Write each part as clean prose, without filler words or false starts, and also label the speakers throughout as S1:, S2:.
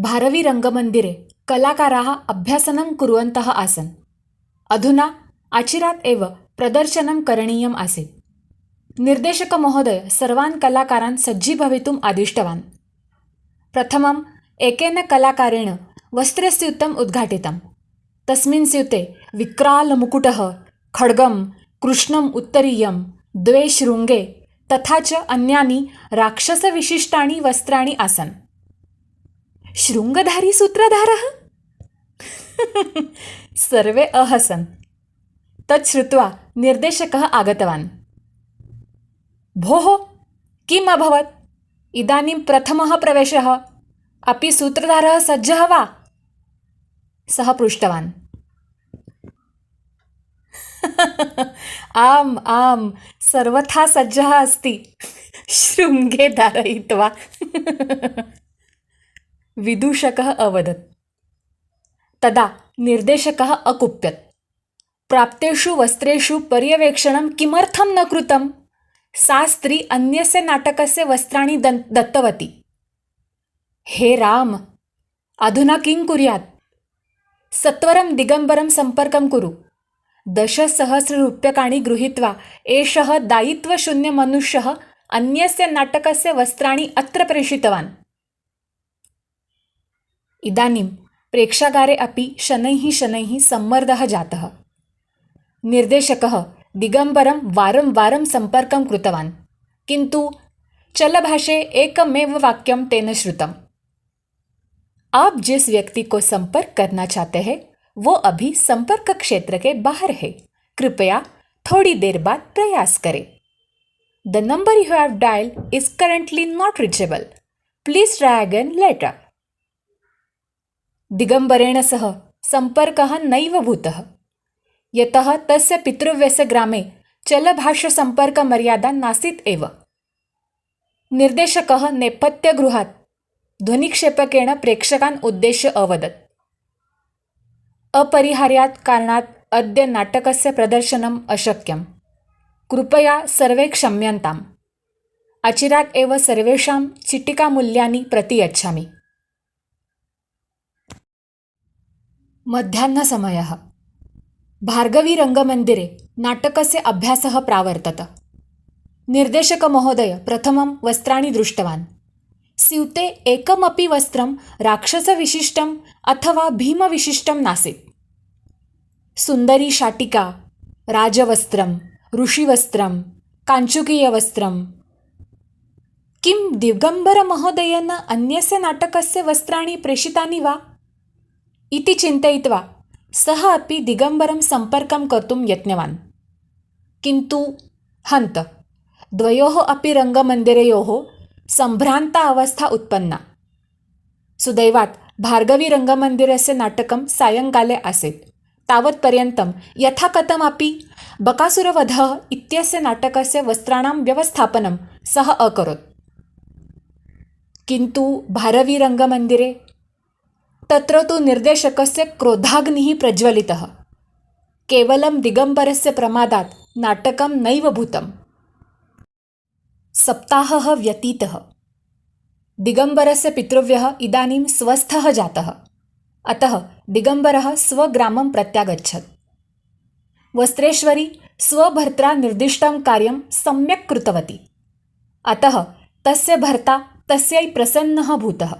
S1: भारवी रंगमन्दिरे कलाकाराः अभ्यासनं कुर्वन्तः आसन्। अधुना आचिरात् एव प्रदर्शनं करणीयम् आसीत्। निर्देशकमहोदय सर्वान् कलाकारान् सज्जीभवितुम् आदिष्टवान्। प्रथमम् एकेन कलाकारेण वस्त्रस्यूतम् उद्घाटितम्। तस्मिन् स्यूते विक्रालमुकुटः, खड्गं, कृष्णम् उत्तरीयं, द्वे शृङ्गे तथा च अन्यानि राक्षसविशिष्टानि वस्त्राणि आसन्। शृङ्गधारी सूत्रधारः? सर्वे अहसन्। तत् श्रुत्वा निर्देशकः आगतवान्। भोः, किम् अभवत्? इदानीं प्रथमः प्रवेशः, अपि सूत्रधारः सज्जः वा? सः पृष्टवान्। आम् आम्, सर्वथा सज्जः अस्ति, शृङ्गे धारयित्वा। विदूषकः अवदत्। तदा निर्देशकः अकुप्यत्। प्राप्तेषु वस्त्रेषु पर्यवेक्षणं किमर्थं न कृतं? सा स्त्री अन्यस्य नाटकस्य वस्त्राणि दत्तवती। हे राम, अधुना किं कुर्यात्? सत्वरं दिगम्बरं सम्पर्कं कुरु। 10,000 रूप्यकाणि गृहीत्वा एषः दायित्वशून्यमनुष्यः अन्यस्य नाटकस्य वस्त्राणि अत्र प्रेषितवान्। इदानीं प्रेक्षागारे अपि शनैः शनैः सम्मर्दः जातः। निर्देशकः दिगम्बरं वारं वारं सम्पर्कं कृतवान्, किन्तु चलभाषे एकमेव वाक्यं तेन श्रुतम्। आप जिस व्यक्ति को संपर्क करना चाहते हैं वो अभी संपर्क क्षेत्र के बाहर है, कृपया थोड़ी देर बाद प्रयास करें। The number you have dialled is currently not reachable, please try again later. दिगम्बरेण सह सम्पर्कः नैव भूतः, यतः तस्य पितृव्यस्य ग्रामे चलभाषसम्पर्कमर्यादा नासीत् एव। निर्देशकः नेपथ्यगृहात् ध्वनिक्षेपकेण प्रेक्षकान् उद्देश्य अवदत्। अपरिहार्यात् कारणात् अद्य नाटकस्य प्रदर्शनम् अशक्यं। कृपया सर्वे क्षम्यन्ताम्। अचिरात् एव सर्वेषां चिट्टिकामूल्यानि प्रतियच्छामि। मध्याह्नसमयः। भार्गवीरङ्गमन्दिरे नाटकस्य अभ्यासः प्रावर्तत। निर्देशकमहोदय प्रथमं वस्त्राणि दृष्टवान्। स्यूते एकमपि वस्त्रं राक्षसविशिष्टम् अथवा भीमविशिष्टं नासीत्। सुन्दरी शाटिका, राजवस्त्रं, ऋषिवस्त्रं, काञ्चुकीयवस्त्रं। किं दिगम्बरमहोदयेन अन्यस्य नाटकस्य वस्त्राणि प्रेषितानि वा इति चिन्तयित्वा सः अपि दिगम्बरं सम्पर्कं कर्तुं यत्नवान्। किन्तु हन्त, द्वयोः अपि रङ्गमन्दिरयोः सम्भ्रान्ता अवस्था उत्पन्ना। सुदैवात् भार्गवीरङ्गमन्दिरस्य नाटकं सायङ्काले आसीत्। तावत्पर्यन्तं यथाकथमपि बकासुरवधः इत्यस्य नाटकस्य वस्त्राणां व्यवस्थापनं सः अकरोत्। किन्तु भारवीरङ्गमन्दिरे तत्र तु निर्देशकस्य क्रोधाग्निः प्रज्वलितः। केवलं दिगम्बरस्य प्रमादात् नाटकं नैव भूतम्। सप्ताहः व्यतीतः। दिगम्बरस्य पितृव्यः इदानीं स्वस्थः जातः, अतः दिगम्बरः स्वग्रामं प्रत्यागच्छत्। वस्त्रेश्वरी स्वभर्त्रा निर्दिष्टं कार्यं सम्यक् कृतवती, अतः तस्य भर्ता तस्यै प्रसन्नः भूतः।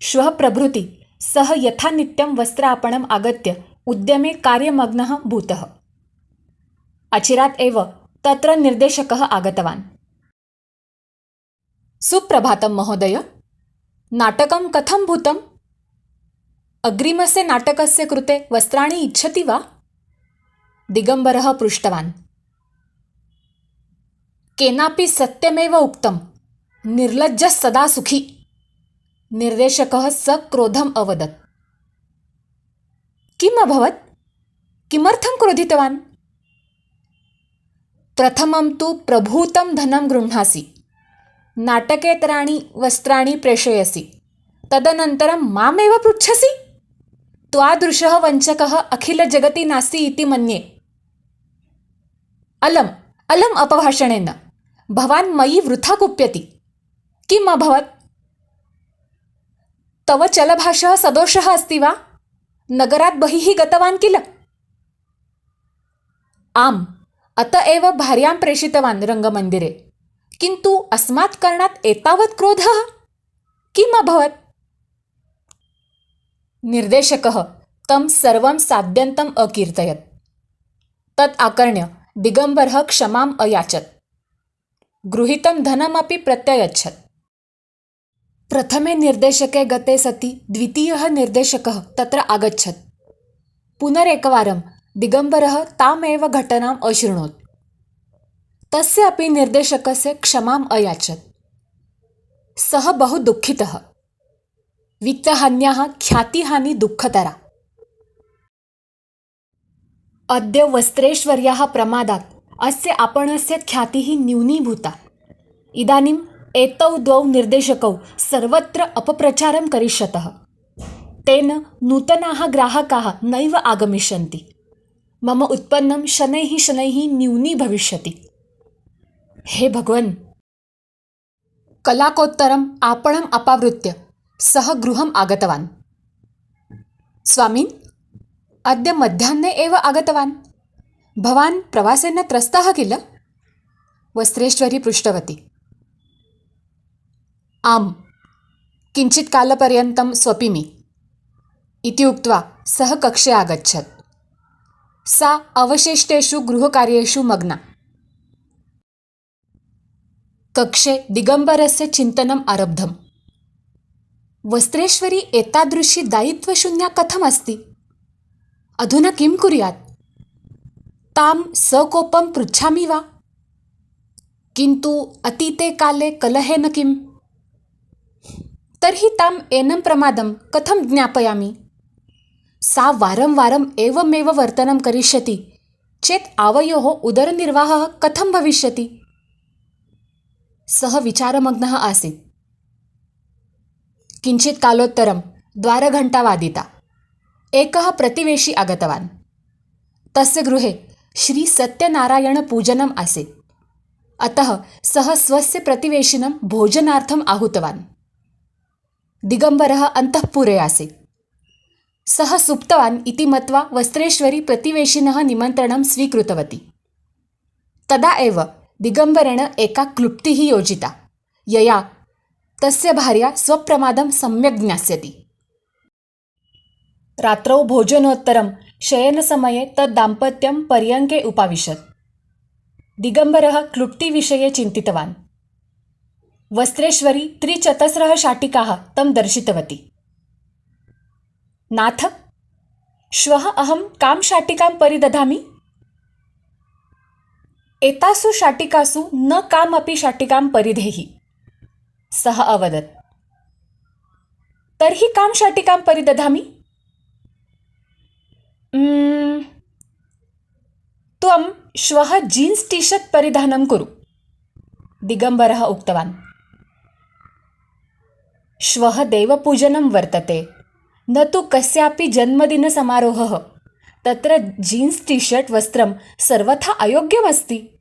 S1: श्वः प्रभृति सः यथानित्यं वस्त्रापणम् आगत्य उद्यमे कार्यमग्नः भूतः। अचिरात् एव तत्र निर्देशकः आगतवान्। सुप्रभातं महोदय, नाटकं कथं भूतम्? अग्रिमस्य नाटकस्य कृते वस्त्राणि इच्छति वा? दिगम्बरः पृष्टवान्। केनापि सत्यमेव उक्तं, निर्लज्जः सदा सुखी। निर्देशकः सक्रोधम् अवदत्। किम् अभवत्? किमर्थं क्रोधितवान्? प्रथमं तु प्रभूतं धनं गृह्णासि, नाटकेतराणि वस्त्राणि प्रेषयसि, तदनन्तरं मामेव पृच्छसि? त्वादृशः वञ्चकः अखिलजगति नास्ति इति मन्ये। अलम् अपभाषणेन भवान् मयि वृथा कुप्यति। किम् अभवत्? तव चलभाषः सदोषः अस्ति वा? नगरात् बहिः गतवान् किल? आम्, अत एव भार्यां प्रेषितवान् रङ्गमन्दिरे। किन्तु अस्मात् कारणात् एतावत् क्रोधः किम् अभवत्? निर्देशकः तं सर्वं साद्यन्तम् अकीर्तयत्। तत् आकर्ण्य दिगम्बरः क्षमाम् अयाचत्। गृहीतं धनमपि प्रत्ययच्छत्। प्रथमे निर्देशके गते सति द्वितीयः निर्देशकः तत्र आगच्छत्। पुनरेकवारं दिगम्बरः तामेव घटनाम् अशृणोत्। तस्य अपि निर्देशकस्य क्षमाम् अयाचत्। सः बहु दुःखितः। वित्तहान्याः ख्यातिहानि दुःखतरा। अद्य वस्त्रेश्वर्याः प्रमादात् अस्य आपणस्य ख्यातिः न्यूनीभूता। इदानीम् एतौ द्वौ निर्देशकौ सर्वत्र अपप्रचारं करिष्यतः। तेन नूतनाः ग्राहकाः नैव आगमिष्यन्ति। मम उत्पन्नं शनैः शनैः न्यूनी भविष्यति। हे भगवन्! कलाकोत्तरम् आपणम् अपावृत्य सः गृहम् आगतवान्। स्वामिन्, अद्य मध्याह्ने एव आगतवान्। भवान् प्रवासेन त्रस्तः किल? वस्त्रेश्वरी पृष्टवती। आम्, किञ्चित् कालपर्यन्तं स्वपिमि इति उक्त्वा सः कक्षे आगच्छत्। सा अवशिष्टेषु गृहकार्येषु मग्ना। कक्षे दिगम्बरस्य चिन्तनम् आरब्धम्। वस्त्रेश्वरी एतादृशी दायित्वशून्या कथमस्ति? अधुना किं कुर्यात्? तां सकोपं पृच्छामि वा? किन्तु अतीते काले कलहेन किम्? तर्हि ताम् एनं प्रमादं कथं ज्ञापयामि? सा वारं वारम् एवमेव वर्तनं करिष्यति चेत् आवयोः उदरनिर्वाहः कथं भविष्यति? सः विचारमग्नः आसीत्। किञ्चित् कालोत्तरं द्वारघण्टा वादिता। एकः प्रतिवेशी आगतवान्। तस्य गृहे श्रीसत्यनारायणपूजनम् आसीत्। अतः सः स्वस्य प्रतिवेशिनं भोजनार्थम् आहूतवान्। दिगम्बरः अन्तःपुरे आसीत्। सः सुप्तवान् इति मत्वा वस्त्रेश्वरी प्रतिवेशिनः निमन्त्रणं स्वीकृतवती। तदा एव दिगम्बरेण एका क्लुप्तिः योजिता, यया तस्य भार्या स्वप्रमादं सम्यक् ज्ञास्यति। रात्रौ भोजनोत्तरं शयनसमये तद् दाम्पत्यं पर्यङ्के उपाविशत्। दिगम्बरः क्लुप्तिविषये चिन्तितवान्। वस्त्रेश्वरी 3-4 शाटिकाः तं दर्शितवती। नाथ, श्वः अहं कां शाटिकां परिदधामि? एतासु शाटिकासु न कामपि शाटिकां परिधेहि, सः अवदत्। तर्हि कां शाटिकां परिदधामि? त्वं श्वः जीन्स् टी-शर्ट् परिधानं कुरु, दिगम्बरः उक्तवान्। श्वः देवपूजनं वर्तते, न तु कस्यापि जन्मदिनसमारोहः। तत्र जीन्स् टी-शर्ट् वस्त्रं सर्वथा अयोग्यमस्ति।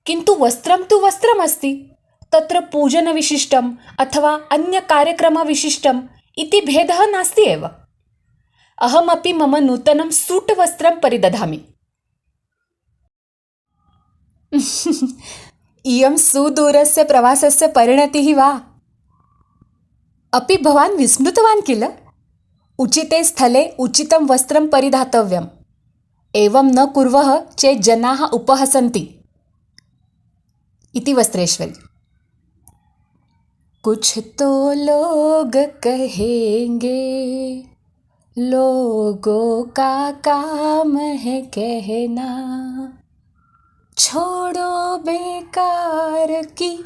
S1: किन्तु वस्त्रं तु वस्त्रमस्ति। तत्र पूजनविशिष्टम् अथवा अन्यकार्यक्रमविशिष्टम् इति भेदः नास्ति एव। अहमपि मम नूतनं सूट् वस्त्रं परिदधामि। इयं सुदूरस्य प्रवासस्य परिणतिः वा? अपि भवान् विस्मृतवान् किल? उचिते स्थले उचितं वस्त्रं परिधातव्यम्। एवं न कुर्वः चेत् जनाः उपहसन्ति इति वस्त्रेश्वरी। कुछ तो लोग कहेंगे, लोगों का काम है कहना, छोड़ो बेकार की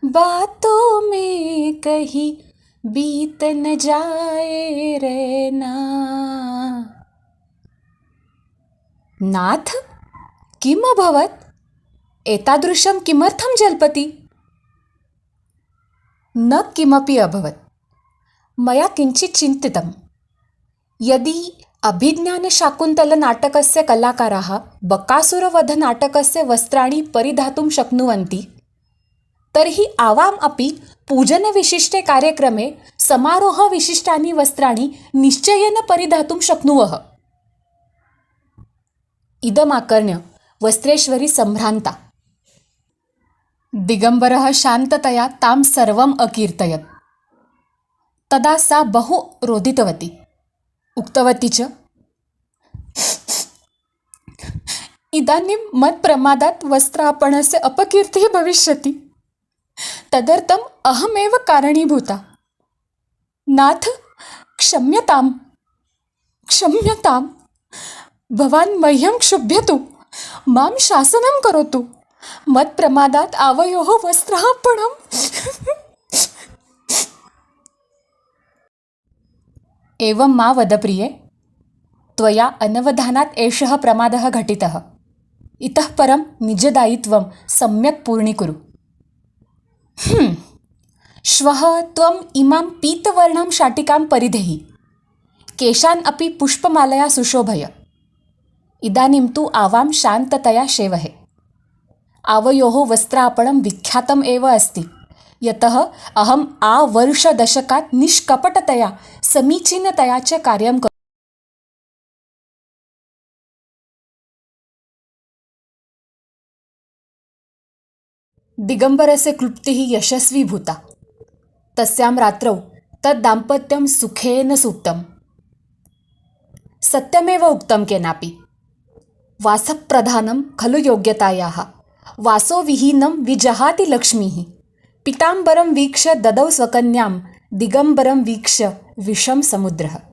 S1: बातों में कहीं बीत न जाए रहना। नाथ, किम् अभवत्? एतादृशं किमर्थं जल्पति? न किमपि अभवत्। मया किञ्चित् चिन्तितं। यदि अभिज्ञानशाकुन्तलनाटकस्य कलाकाराः बकासुरवधनाटकस्य वस्त्राणि परिधातुं शक्नुवन्ति तर्हि आवाम् अपि पूजनविशिष्टे कार्यक्रमे समारोहविशिष्टानि वस्त्राणि निश्चयेन परिधातुं शक्नुवः। इदमाकर्ण्य वस्त्रेश्वरी सम्भ्रान्ता। दिगम्बरः शान्ततया तां सर्वम् अकीर्तयत्। तदा सा बहु रोदितवती। उक्तवती च, इदानीं मत्प्रमादात् वस्त्रापणस्य अपकीर्तिः भविष्यति। तदर्थम् अहमेव कारणीभूता। नाथ, क्षम्यताम् क्षम्यताम्। भवान् मह्यं क्षुभ्यतु, मां शासनं करोतु। मत्प्रमादात् आवयोः वस्त्रापणम्। एवं मा वद प्रिये, त्वया अनवधानात् एषः प्रमादः घटितः। इतः परं निजदायित्वं सम्यक् पूर्णीकुरु। श्वः त्वम् इमां पीतवर्णां शाटिकां परिधेहि। केशान् अपि पुष्पमालया सुशोभय। इदानीं तु आवां शान्ततया सेवहे। आवयोः वस्त्रापणं विख्यातम् एव अस्ति, यतः अहम् आवर्षदशकात् निष्कपटतया समीचीनतया च कार्यं करोमि। दिगम्बरस्य क्लुप्तिः यशस्वीभूता। तस्यां रात्रौ तद्दाम्पत्यं सुखेन सुप्तम्। सत्यमेव उक्तं केनापि, वासप्रधानं खलु योग्यतायाः, वासो विहीनं विजहाति लक्ष्मीः। पीताम्बरं वीक्ष्य ददौ स्वकन्यां, दिगम्बरं वीक्ष्य विषं समुद्रः।